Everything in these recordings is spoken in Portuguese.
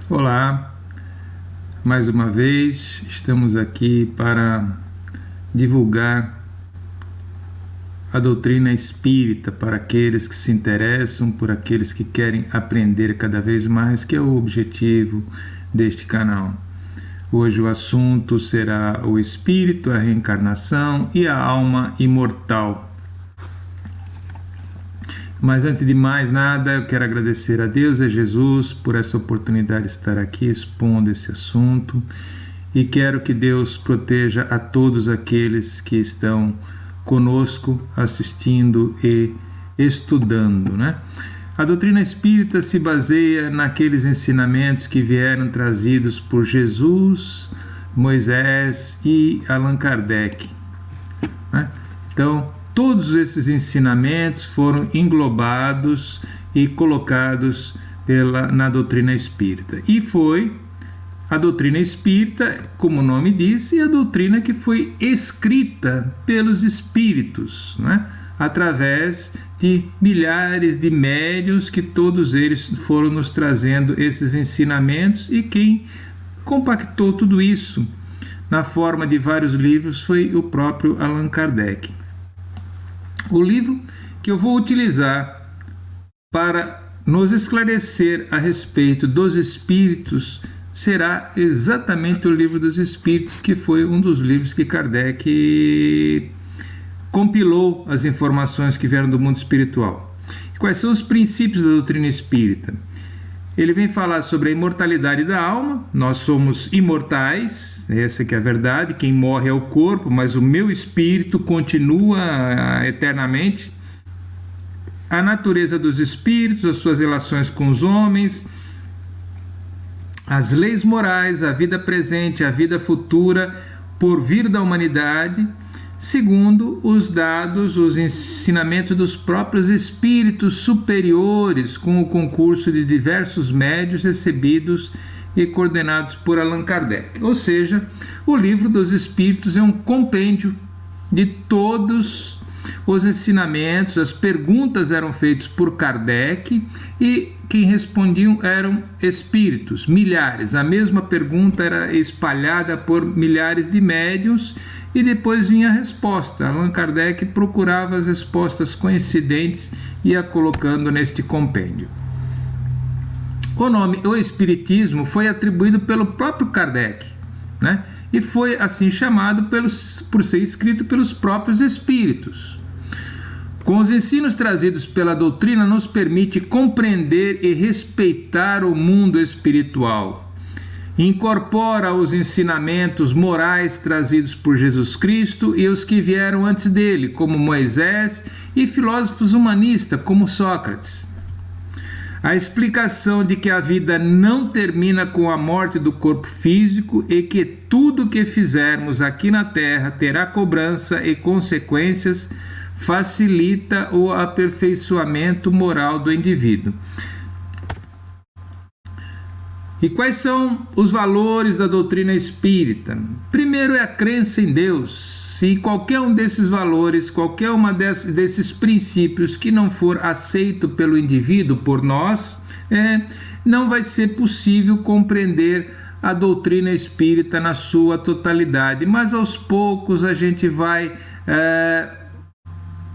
Olá, mais uma vez estamos aqui para divulgar a doutrina espírita para aqueles que se interessam, por aqueles que querem aprender cada vez mais, que é o objetivo deste canal. Hoje o assunto será o espírito, a reencarnação e a alma imortal. Mas antes de mais nada, eu quero agradecer a Deus e a Jesus por essa oportunidade de estar aqui expondo esse assunto, e quero que Deus proteja a todos aqueles que estão conosco assistindo e estudando, né? A doutrina espírita se baseia naqueles ensinamentos que vieram trazidos por Jesus, Moisés e Allan Kardec, né? Então, todos esses ensinamentos foram englobados e colocados na doutrina espírita. E foi a doutrina espírita, como o nome diz, a doutrina que foi escrita pelos espíritos, né? Através de milhares de médiuns, que todos eles foram nos trazendo esses ensinamentos, e quem compactou tudo isso na forma de vários livros foi o próprio Allan Kardec. O livro que eu vou utilizar para nos esclarecer a respeito dos espíritos será exatamente o Livro dos Espíritos, que foi um dos livros que Kardec compilou as informações que vieram do mundo espiritual. Quais são os princípios da doutrina espírita? Ele vem falar sobre a imortalidade da alma. Nós somos imortais, essa que é a verdade. Quem morre é o corpo, mas o meu espírito continua eternamente. A natureza dos espíritos, as suas relações com os homens, as leis morais, a vida presente, a vida futura por vir da humanidade, segundo os dados, os ensinamentos dos próprios espíritos superiores, com o concurso de diversos médiuns recebidos e coordenados por Allan Kardec. Ou seja, o Livro dos Espíritos é um compêndio de todos os ensinamentos. As perguntas eram feitas por Kardec e quem respondiam eram espíritos, milhares. A mesma pergunta era espalhada por milhares de médiuns e depois vinha a resposta. Allan Kardec procurava as respostas coincidentes e ia colocando neste compêndio. O nome O Espiritismo foi atribuído pelo próprio Kardec, né? E foi assim chamado por ser escrito pelos próprios espíritos. Com os ensinos trazidos pela doutrina, nos permite compreender e respeitar o mundo espiritual. Incorpora os ensinamentos morais trazidos por Jesus Cristo e os que vieram antes dele, como Moisés, e filósofos humanistas, como Sócrates. A explicação de que a vida não termina com a morte do corpo físico e que tudo que fizermos aqui na Terra terá cobrança e consequências facilita o aperfeiçoamento moral do indivíduo. E quais são os valores da doutrina espírita? Primeiro é a crença em Deus. E qualquer um desses valores, qualquer uma desses princípios que não for aceito pelo indivíduo, por nós, não vai ser possível compreender a doutrina espírita na sua totalidade. Mas aos poucos a gente vai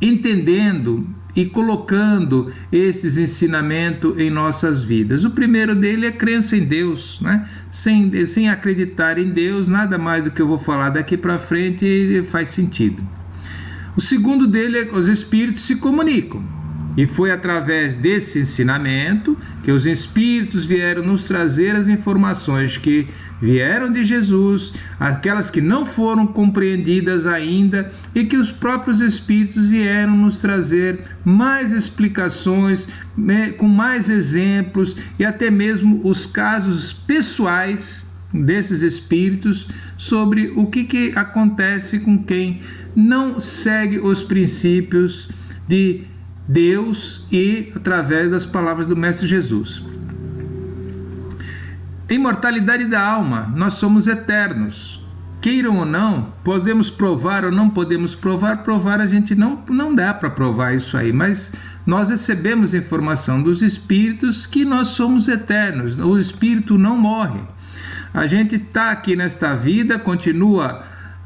entendendo e colocando ensinamentos em nossas vidas. O primeiro dele é crença em Deus, né? Sem acreditar em Deus, nada mais do que eu vou falar daqui para frente faz sentido. O segundo dele é que os espíritos se comunicam. E foi através desse ensinamento que os espíritos vieram nos trazer as informações que vieram de Jesus, aquelas que não foram compreendidas ainda, e que os próprios espíritos vieram nos trazer mais explicações, com mais exemplos, e até mesmo os casos pessoais desses espíritos sobre o que acontece com quem não segue os princípios de Deus e através das palavras do Mestre Jesus. Imortalidade da alma, nós somos eternos. queiram ou não, podemos provar ou não podemos provar, a gente não dá para provar isso aí, mas nós recebemos informação dos espíritos que nós somos eternos, o espírito não morre. A gente está aqui nesta vida, continua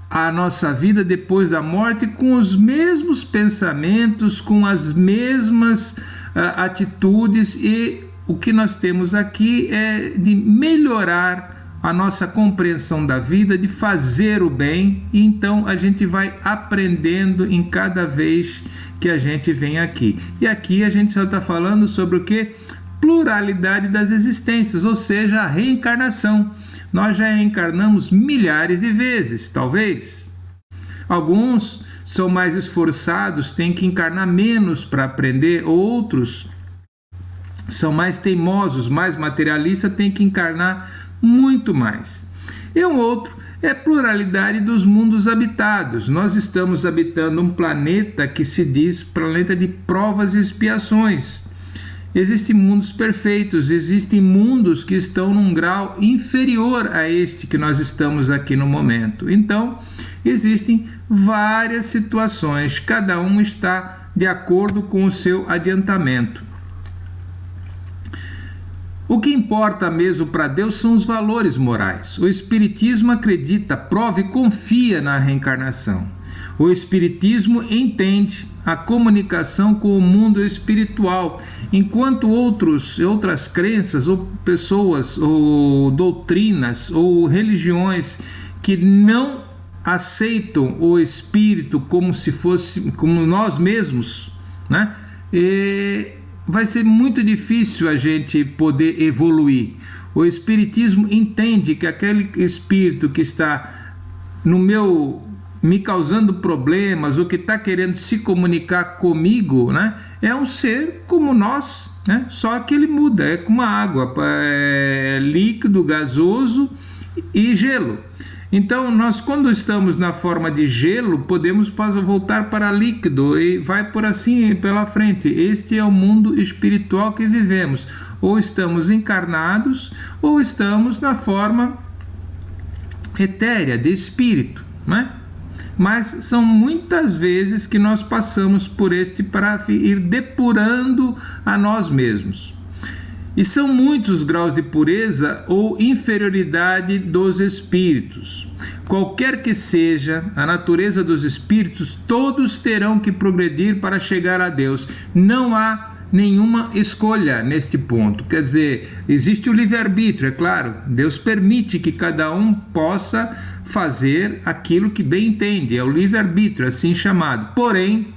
a nossa vida depois da morte com os mesmos pensamentos, com as mesmas atitudes, e o que nós temos aqui é de melhorar a nossa compreensão da vida, de fazer o bem, e então a gente vai aprendendo em cada vez que a gente vem aqui. E aqui a gente só está falando sobre o que? Pluralidade das existências, ou seja, a reencarnação. Nós já reencarnamos milhares de vezes, talvez. Alguns são mais esforçados, têm que encarnar menos para aprender, outros são mais teimosos, mais materialistas, têm que encarnar muito mais. E um outro é a pluralidade dos mundos habitados. Nós estamos habitando um planeta que se diz planeta de provas e expiações. Existem mundos perfeitos, existem mundos que estão num grau inferior a este que nós estamos aqui no momento. Então, existem várias situações, cada um está de acordo com o seu adiantamento. O que importa mesmo para Deus são os valores morais. O Espiritismo acredita, prova e confia na reencarnação. O Espiritismo entende a comunicação com o mundo espiritual, enquanto outras crenças ou pessoas ou doutrinas ou religiões que não aceitam o espírito como se fosse como nós mesmos, né? Vai ser muito difícil a gente poder evoluir. O Espiritismo entende que aquele espírito que está me causando problemas, ou que está querendo se comunicar comigo, né, é um ser como nós, né? Só que ele muda, é como a água, é líquido, gasoso e gelo. Então, nós, quando estamos na forma de gelo, podemos voltar para líquido e vai por assim pela frente. Este é o mundo espiritual que vivemos. Ou estamos encarnados, ou estamos na forma etérea, de espírito, né? Mas são muitas vezes que nós passamos por este para ir depurando a nós mesmos. E são muitos graus de pureza ou inferioridade dos espíritos. Qualquer que seja a natureza dos espíritos, todos terão que progredir para chegar a Deus. Não há nenhuma escolha neste ponto. Quer dizer, existe o livre-arbítrio, é claro. Deus permite que cada um possa fazer aquilo que bem entende. É o livre-arbítrio, assim chamado. Porém,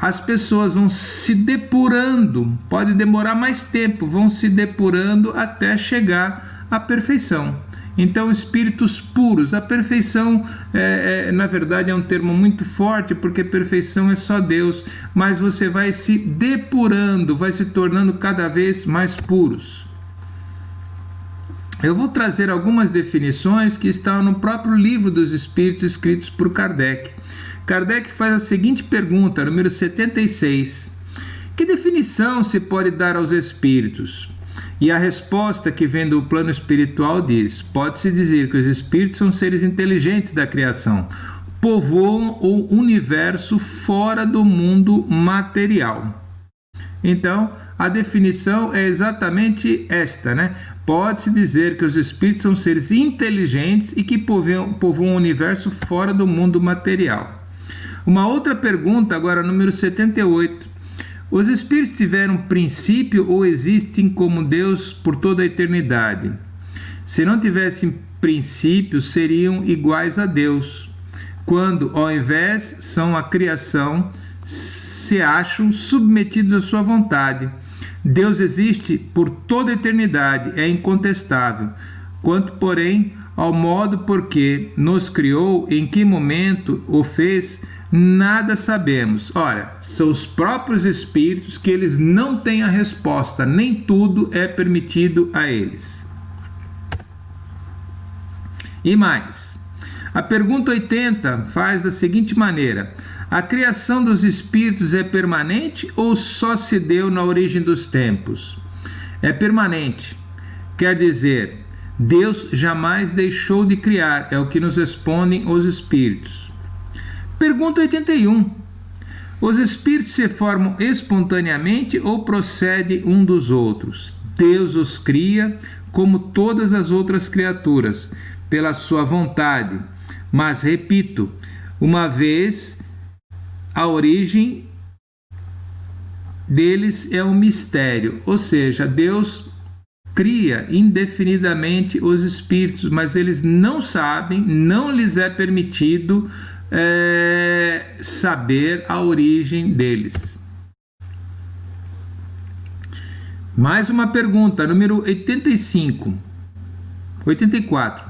as pessoas vão se depurando, pode demorar mais tempo, vão se depurando até chegar à perfeição. Então, espíritos puros, a perfeição, na verdade, é um termo muito forte, porque perfeição é só Deus, mas você vai se depurando, vai se tornando cada vez mais puros. Eu vou trazer algumas definições que estão no próprio livro dos Espíritos, escritos por Kardec. Kardec faz a seguinte pergunta, número 76. Que definição se pode dar aos espíritos? E a resposta que vem do plano espiritual diz: pode-se dizer que os espíritos são seres inteligentes da criação, povoam o universo fora do mundo material. Então, a definição é exatamente esta, né? Pode-se dizer que os espíritos são seres inteligentes e que povoam o universo fora do mundo material. Uma outra pergunta, agora número 78. Os espíritos tiveram princípio ou existem como Deus por toda a eternidade? Se não tivessem princípio, seriam iguais a Deus, quando, ao invés, são a criação, se acham submetidos à sua vontade. Deus existe por toda a eternidade, é incontestável. Quanto, porém, ao modo por que nos criou, em que momento o fez, nada sabemos. Ora, são os próprios espíritos que eles não têm a resposta, nem tudo é permitido a eles. E mais, a pergunta 80 faz da seguinte maneira: a criação dos espíritos é permanente ou só se deu na origem dos tempos? É permanente, quer dizer, Deus jamais deixou de criar, é o que nos respondem os espíritos. Pergunta 81. Os espíritos se formam espontaneamente ou procedem um dos outros? Deus os cria como todas as outras criaturas, pela sua vontade. Mas, repito, uma vez a origem deles é um mistério, ou seja, Deus cria indefinidamente os espíritos, mas eles não sabem, não lhes é permitido saber a origem deles. Mais uma pergunta, número 84.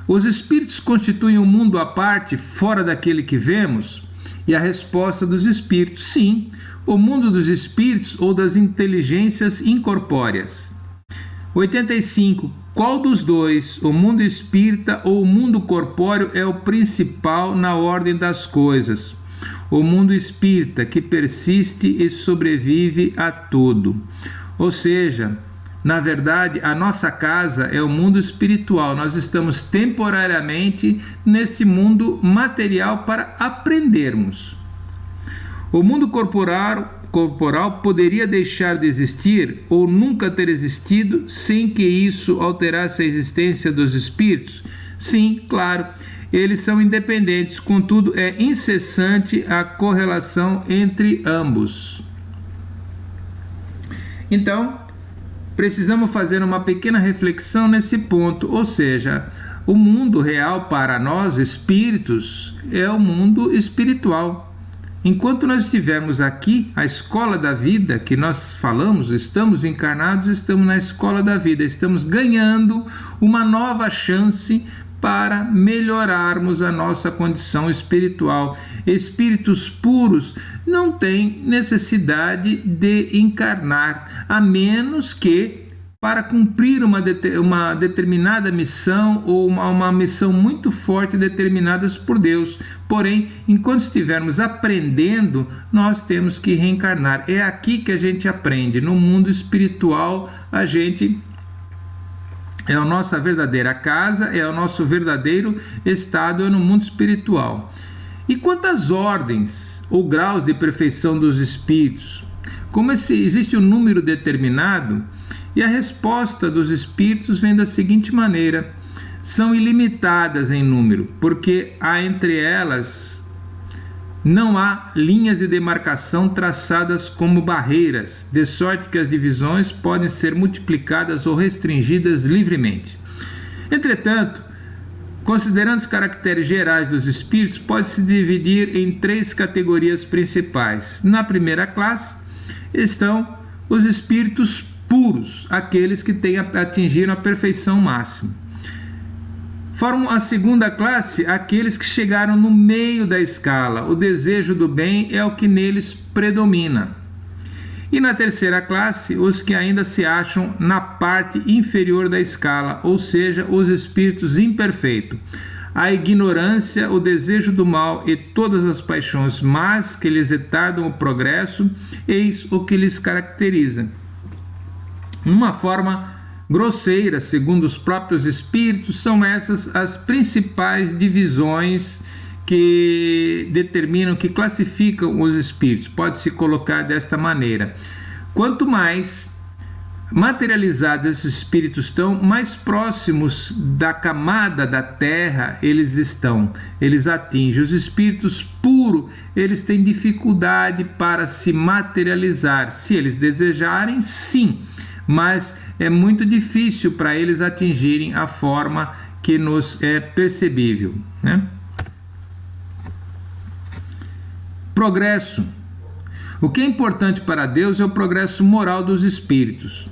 Os espíritos constituem um mundo à parte, fora daquele que vemos? E a resposta dos espíritos, sim, o mundo dos espíritos ou das inteligências incorpóreas. 85. Qual dos dois, o mundo espírita ou o mundo corpóreo, é o principal na ordem das coisas? O mundo espírita, que persiste e sobrevive a tudo. Ou seja, na verdade, a nossa casa é o mundo espiritual. Nós estamos temporariamente neste mundo material para aprendermos. O mundo corporal poderia deixar de existir ou nunca ter existido sem que isso alterasse a existência dos espíritos? Sim, claro, eles são independentes, contudo é incessante a correlação entre ambos. Então, precisamos fazer uma pequena reflexão nesse ponto, ou seja, o mundo real para nós, espíritos, é o mundo espiritual. Enquanto nós estivermos aqui, a escola da vida que nós falamos, estamos encarnados, estamos na escola da vida, estamos ganhando uma nova chance para melhorarmos a nossa condição espiritual. Espíritos puros não têm necessidade de encarnar, a menos que para cumprir uma determinada missão ou uma missão muito forte determinadas por Deus. Porém, enquanto estivermos aprendendo, nós temos que reencarnar. É aqui que a gente aprende. No mundo espiritual, é a nossa verdadeira casa, é o nosso verdadeiro estado, é no mundo espiritual. E quantas ordens ou graus de perfeição dos espíritos? Como existe um número determinado, e a resposta dos espíritos vem da seguinte maneira: são ilimitadas em número, porque entre elas não há linhas de demarcação traçadas como barreiras, de sorte que as divisões podem ser multiplicadas ou restringidas livremente. Entretanto, considerando os caracteres gerais dos espíritos, pode-se dividir em 3 categorias principais. Na primeira classe estão os espíritos puros, aqueles que atingiram a perfeição máxima. Formam a segunda classe aqueles que chegaram no meio da escala. O desejo do bem é o que neles predomina. E na terceira classe, os que ainda se acham na parte inferior da escala, ou seja, os espíritos imperfeitos. A ignorância, o desejo do mal e todas as paixões más que lhes retardam o progresso, eis o que lhes caracteriza. Uma forma grosseira, segundo os próprios espíritos, são essas as principais divisões que determinam, que classificam os espíritos. Pode-se colocar desta maneira: quanto mais materializados esses espíritos estão, mais próximos da camada da terra eles estão, eles atingem. Os espíritos puros, eles têm dificuldade para se materializar. Se eles desejarem, sim, mas é muito difícil para eles atingirem a forma que nos é percebível, né? Progresso. O que é importante para Deus é o progresso moral dos espíritos.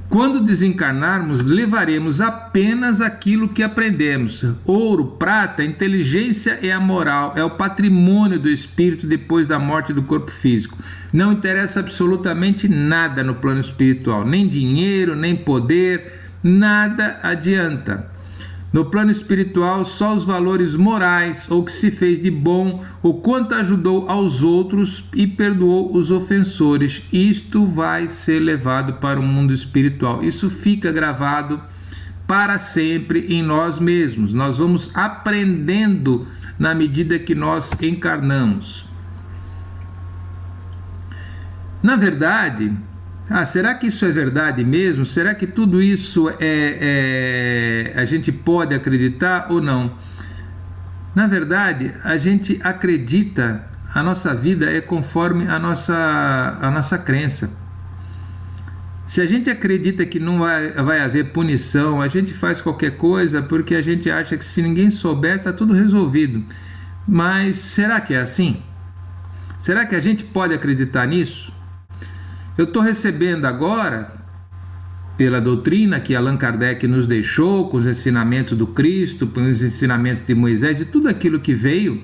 Quando desencarnarmos, levaremos apenas aquilo que aprendemos. Ouro, prata, inteligência é a moral, é o patrimônio do espírito depois da morte do corpo físico. Não interessa absolutamente nada no plano espiritual, nem dinheiro, nem poder, nada adianta. No plano espiritual, só os valores morais, ou que se fez de bom, o quanto ajudou aos outros e perdoou os ofensores. Isto vai ser levado para o mundo espiritual. Isso fica gravado para sempre em nós mesmos. Nós vamos aprendendo na medida que nós encarnamos. Na verdade, será que isso é verdade mesmo? Será que tudo isso a gente pode acreditar ou não? Na verdade, a gente acredita, a nossa vida é conforme a nossa crença. Se a gente acredita que não vai haver punição, a gente faz qualquer coisa porque a gente acha que se ninguém souber, está tudo resolvido. Mas será que é assim? Será que a gente pode acreditar nisso? Eu estou recebendo agora, pela doutrina que Allan Kardec nos deixou, com os ensinamentos do Cristo, com os ensinamentos de Moisés e tudo aquilo que veio,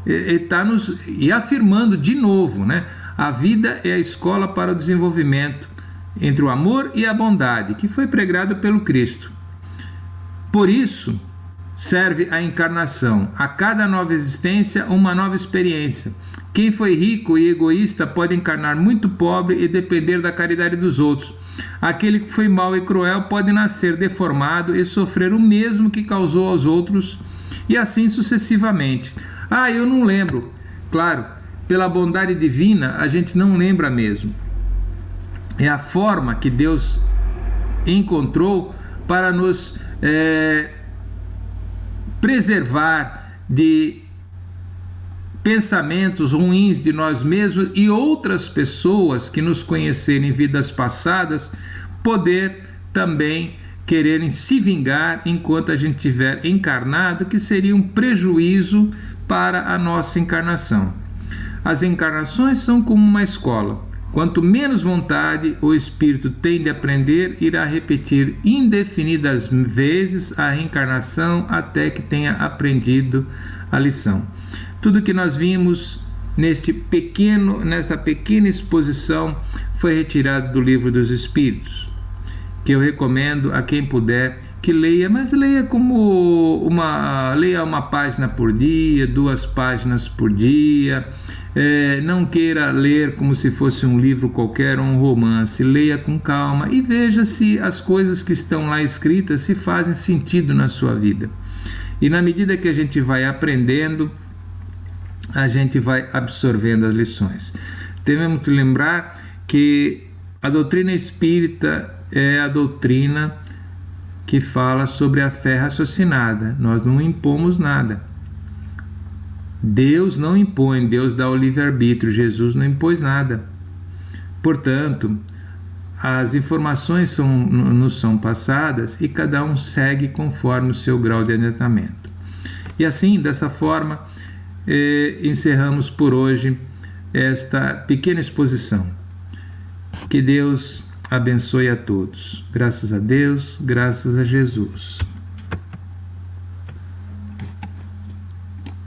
ele está nos afirmando de novo, né? A vida é a escola para o desenvolvimento entre o amor e a bondade, que foi pregado pelo Cristo. Por isso, serve a encarnação. A cada nova existência, uma nova experiência. Quem foi rico e egoísta pode encarnar muito pobre e depender da caridade dos outros. Aquele que foi mau e cruel pode nascer deformado e sofrer o mesmo que causou aos outros, e assim sucessivamente. Eu não lembro. Claro, pela bondade divina, a gente não lembra mesmo. É a forma que Deus encontrou para nos preservar de pensamentos ruins de nós mesmos e outras pessoas que nos conhecerem em vidas passadas, poder também quererem se vingar enquanto a gente estiver encarnado, que seria um prejuízo para a nossa encarnação. As encarnações são como uma escola. Quanto menos vontade o espírito tem de aprender, irá repetir indefinidas vezes a reencarnação até que tenha aprendido a lição. Tudo que nós vimos nesta pequena exposição foi retirado do Livro dos Espíritos, que eu recomendo a quem puder que leia, mas leia leia uma página por dia, 2 páginas por dia. Não queira ler como se fosse um livro qualquer ou um romance. Leia com calma e veja se as coisas que estão lá escritas se fazem sentido na sua vida. E na medida que a gente vai aprendendo, a gente vai absorvendo as lições. Devemos lembrar que a doutrina espírita é a doutrina que fala sobre a fé raciocinada. Nós não impomos nada. Deus não impõe, Deus dá o livre-arbítrio, Jesus não impôs nada. Portanto, as informações nos são passadas e cada um segue conforme o seu grau de adiantamento. E assim, dessa forma, encerramos por hoje esta pequena exposição. Que Deus abençoe a todos. Graças a Deus, graças a Jesus.